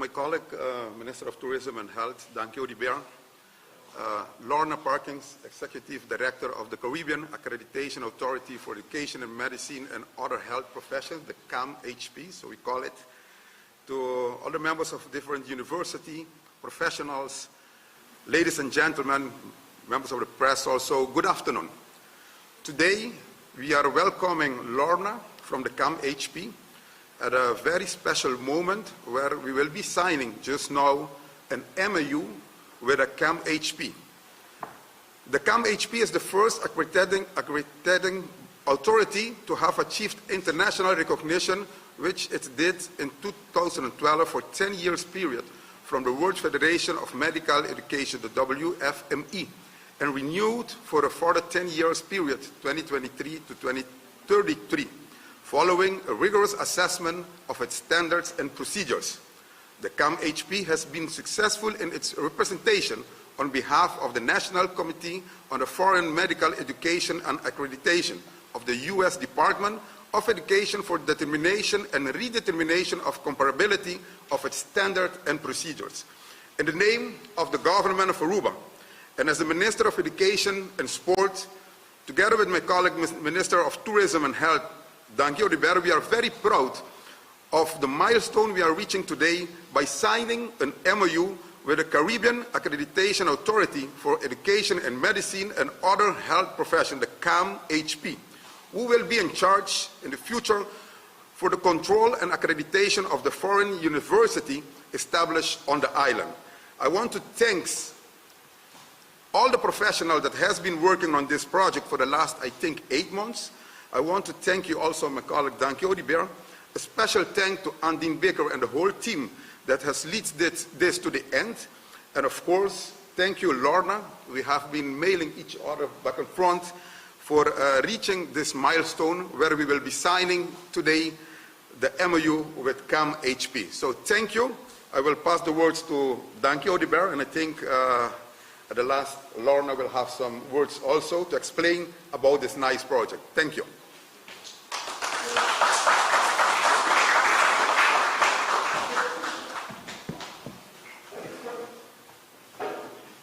my colleague, Minister of Tourism and Health, Danke Odibert, Lorna Parkins, Executive Director of the Caribbean Accreditation Authority for Education and Medicine and Other Health Professions, the CAAM-HP, so we call it, to all the members of different university, professionals, ladies and gentlemen, members of the press also, good afternoon. Today, we are welcoming Lorna from the CAAM-HP at a very special moment where we will be signing just now an MoU with the CAAM-HP. The CAAM-HP is the first accrediting authority to have achieved international recognition, which it did in 2012 for 10 years period from the World Federation of Medical Education, the WFME, and renewed for a further 10 years period, 2023 to 2033, following a rigorous assessment of its standards and procedures. The CAAM-HP has been successful in its representation on behalf of the National Committee on the Foreign Medical Education and Accreditation of the U.S. Department of Education for determination and redetermination of comparability of its standards and procedures. In the name of the government of Aruba, and as the Minister of Education and Sport, together with my colleague, Minister of Tourism and Health, Danke Odibert, we are very proud of the milestone we are reaching today by signing an MoU with the Caribbean Accreditation Authority for Education and Medicine and Other Health Professions, the CAAM-HP, who will be in charge in the future for the control and accreditation of the foreign university established on the island. I want to thank all the professionals that has been working on this project for the last, I think, 8 months. I want to thank you also, my colleague Danke Odibert. A special thank to Andine Baker and the whole team that has led this to the end. And of course, thank you, Lorna. We have been mailing each other back and front for reaching this milestone where we will be signing today the MoU with CAAM-HP. So thank you. I will pass the words to Danke Odibert, and I think at the last, Lorna will have some words also to explain about this nice project. Thank you.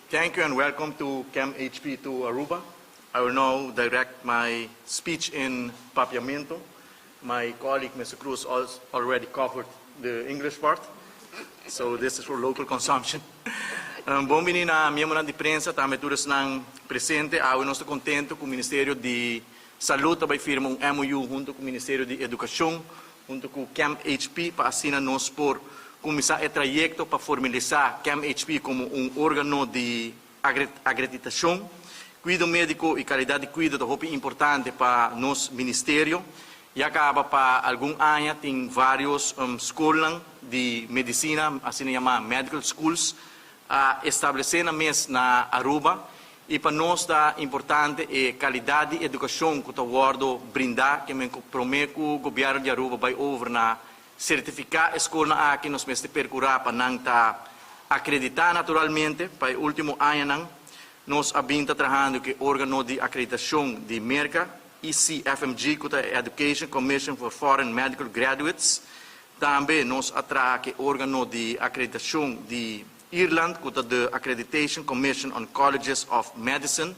Thank you and welcome to CAAM-HP to Aruba. I will now direct my speech in Papiamento. My colleague, Mr. Cruz, already covered the English part, so this is for local consumption. Bom menino na membro de prensa, também todos ng presente. Eu estou contente com o Ministério de Saúde também firma MoU junto com o Ministério de Educação, junto com o CAAM-HP, para assim nós por começar o trajeto para formalizar CAAM-HP como órgão de acreditação. Cuidado médico e qualidade de cuidado é importante para nosso Ministério. E acaba para algum ano tem vários escolas de medicina, assim chama medical schools, estabelecendo mesmo na Aruba. E para nós é importante a qualidade de educação que o brindar, que me prometo que o Governo de Aruba vai over na certificar a escola aqui nós mesmo percurar para não acreditar naturalmente. Para o último ano nós abinta trabalhando que órgão de acreditação de América, ECFMG, que é Education Commission for Foreign Medical Graduates. Também nós atraemos que órgão de acreditação de Irlanda, que é the Accreditation Commission on Colleges of Medicine,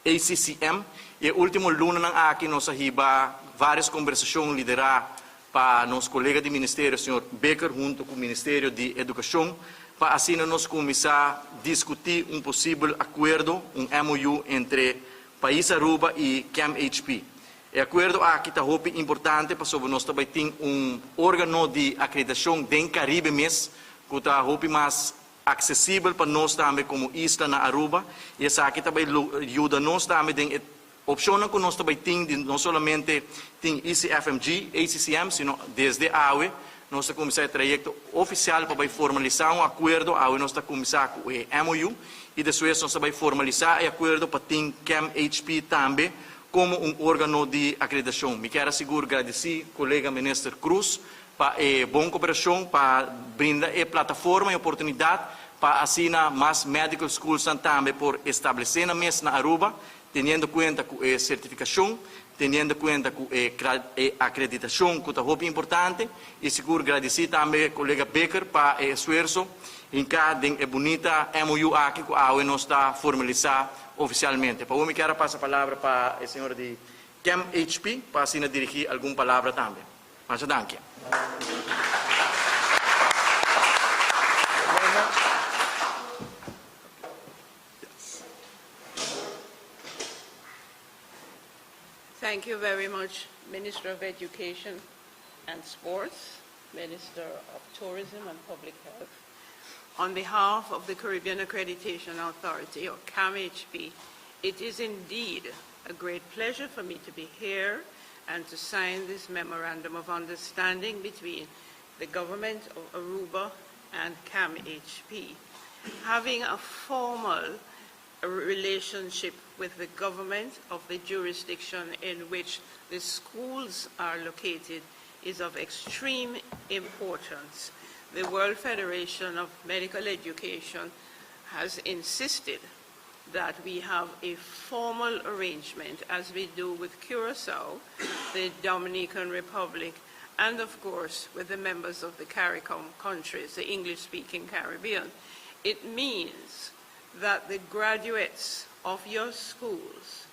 ACCM. E o último lunes aqui nós arriba várias conversações lideradas para nosso colega de Ministério, o Sr. Baker, junto com o Ministério de Educação, para assim nós começar a discutir possível acordo, MoU entre país Aruba e CAAM-HP. O acordo aqui está importante, para sobre nós também tem órgão de acreditação do Caribe mesmo, que está mais acessível para nós também como isla na Aruba. E essa aqui também ajuda nós também tem opção que nós também tem não somente tem ECFMG, ACCM, sino desde a AUE nós estamos começando o trajeto oficial para formalizar acordo. A AUE nós estamos começando com o MoU e depois nós vamos formalizar o acordo para ter CAAM-HP também como órgão de acreditação. Me quero agradecer ao colega Ministro Cruz para a boa cooperação, para brindar a plataforma e oportunidade para assim mais medical schools também por estabelecer na mesa na Aruba, tendo em conta com a certificação, teniendo cuenta que acreditación que es importante, y seguro agradecer también al colega Becker para el esfuerzo en cada bonita MoU aquí que ahora no está formalizada oficialmente. Para me quiero pasar la palabra para el señor de CAAM-HP para así dirigir alguna palabra también. Muchas gracias. Thank you very much, Minister of Education and Sports, Minister of Tourism and Public Health. On behalf of the Caribbean Accreditation Authority, or CAAM-HP, it is indeed a great pleasure for me to be here and to sign this Memorandum of Understanding between the Government of Aruba and CAAM-HP. Having a formal relationship with the government of the jurisdiction in which the schools are located is of extreme importance. The World Federation of Medical Education has insisted that we have a formal arrangement, as we do with Curacao, the Dominican Republic, and of course with the members of the CARICOM countries, the English-speaking Caribbean. It means that the graduates of your schools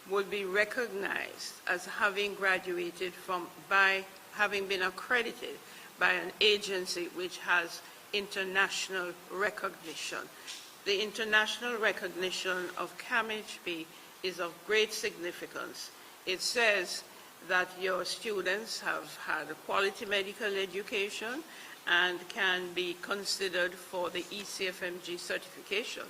would be recognized as having graduated by having been accredited by an agency which has international recognition. The international recognition of CAAM-HP is of great significance. It says that your students have had a quality medical education and can be considered for the ECFMG certification,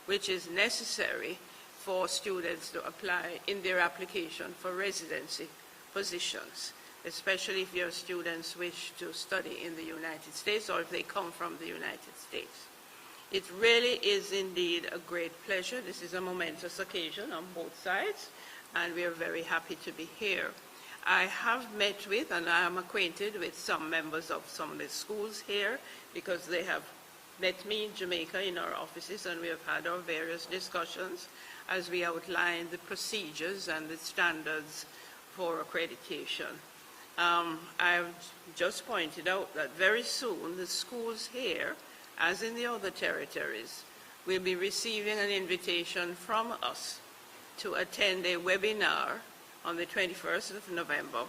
which is necessary for students to apply in their application for residency positions, especially if your students wish to study in the United States or if they come from the United States. It really is indeed a great pleasure. This is a momentous occasion on both sides, and we are very happy to be here. I have met with and I am acquainted with some members of some of the schools here because they have met me in Jamaica in our offices, and we have had our various discussions as we outline the procedures and the standards for accreditation. I've just pointed out that very soon the schools here, as in the other territories, will be receiving an invitation from us to attend a webinar on the 21st of November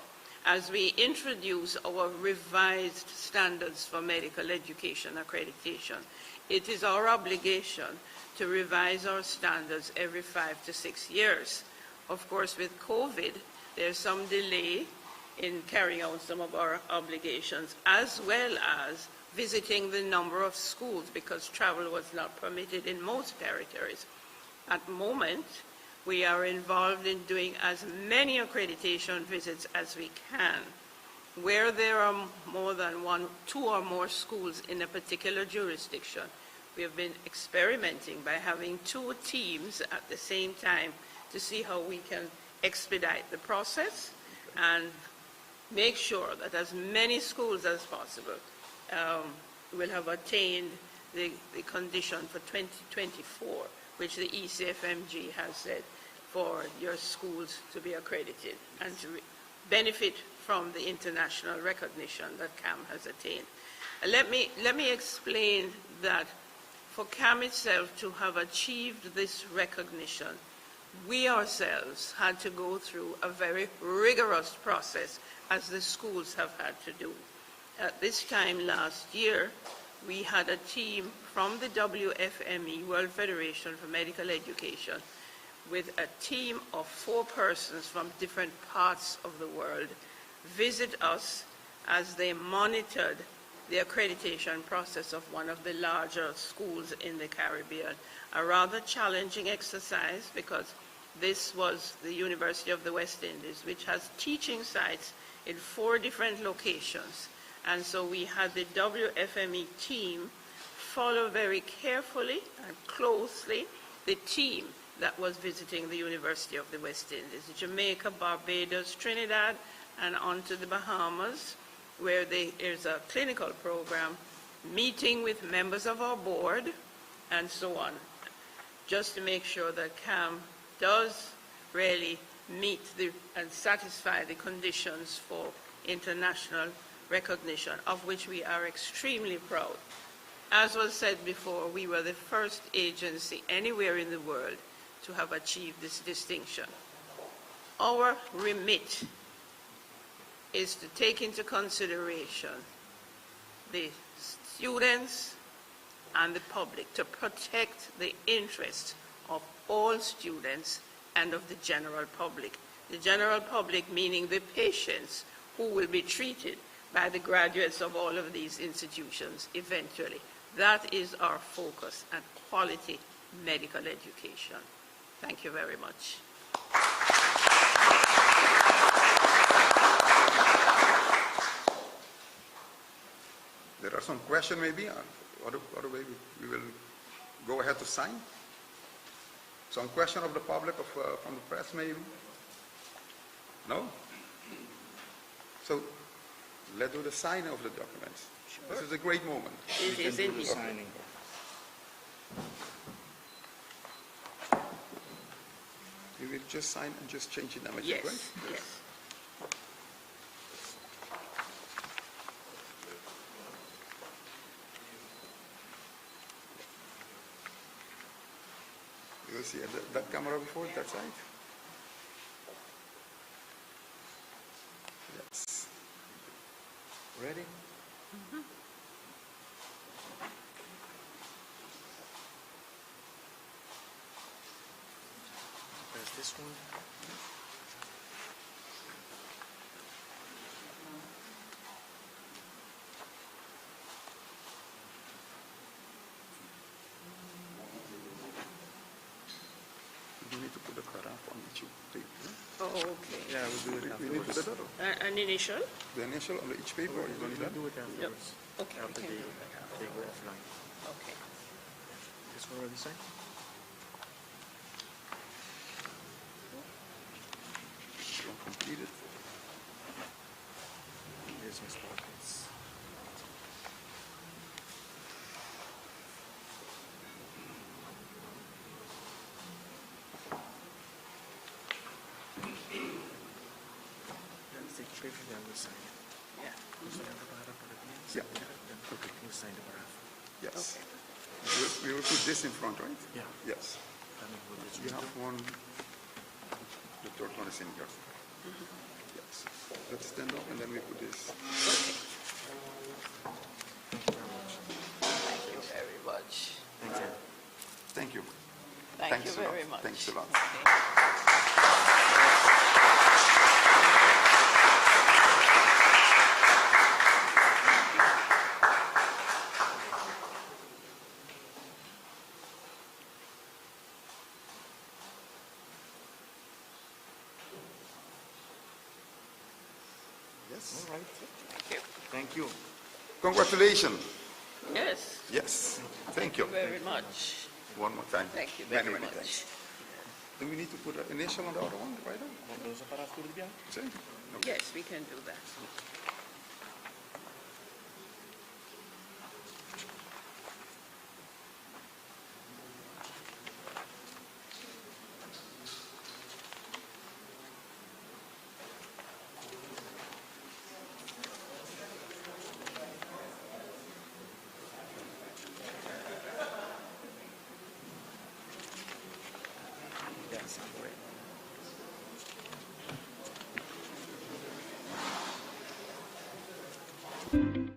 as we introduce our revised standards for medical education accreditation. It is our obligation to revise our standards every 5 to 6 years. Of course, with COVID, there's some delay in carrying out some of our obligations, as well as visiting the number of schools because travel was not permitted in most territories. At the moment, we are involved in doing as many accreditation visits as we can. Where there are more than 2 or more schools in a particular jurisdiction, we have been experimenting by having 2 teams at the same time to see how we can expedite the process and make sure that as many schools as possible will have attained the condition for 2024, which the ECFMG has said for your schools to be accredited and to benefit from the international recognition that CAAM has attained. Let me explain that for CAAM itself to have achieved this recognition, we ourselves had to go through a very rigorous process, as the schools have had to do. At this time last year, we had a team from the WFME, World Federation for Medical Education, with a team of 4 persons from different parts of the world visit us as they monitored the accreditation process of one of the larger schools in the Caribbean. A rather challenging exercise because this was the University of the West Indies, which has teaching sites in 4 different locations. And so we had the WFME team follow very carefully and closely the team that was visiting the University of the West Indies, Jamaica, Barbados, Trinidad, and on to the Bahamas, where there's a clinical program, meeting with members of our board, and so on, just to make sure that CAAM does really meet and satisfy the conditions for international recognition, of which we are extremely proud. As was said before, we were the first agency anywhere in the world to have achieved this distinction. Our remit is to take into consideration the students and the public, to protect the interests of all students and of the general public. The general public meaning the patients who will be treated by the graduates of all of these institutions eventually. That is our focus, and quality medical education. Thank you very much. There are some questions maybe, or maybe we will go ahead to sign. Some question of the public, from the press maybe? No? So let's do the signing of the documents. Sure. This is a great moment. It is indeed. Signing. You will just sign and just change the image, Yes, right? yes. You will see that camera before, that side? Yes. Ready? Press this one. You need to put the cutoff on each paper. Oh, okay. Yeah, we'll do it We need to afterwards. put the An initial? initial on each paper, or you don't need that? We'll do it afterwards. Okay, we After can they do that. go offline. Okay. This one already signed? Don't complete it. Here's Miss Parkins. Take a picture, then we'll sign it. Yeah. Gusto niyo nakaharap ulit niya? Yeah. Then we'll sign the paragraph. Yes. We will put this in front, right? Yeah. Yes. Then we'll do this You one. have one. The third one is in here. Yes. Let's stand up and then we put this. Thank you very much. Thank you very much. Thank you. Thank Thanks you a lot. very much. Thanks a lot. Okay. Yes. All right. Thank you. Thank you. Congratulations. Yes. Yes. Thank you. Very much. One more time. Thank you very many much. thanks. Do we need to put an initial on the other one, right? Want those apparaat voor de bian? See? Yes, we can do that. Yes, great.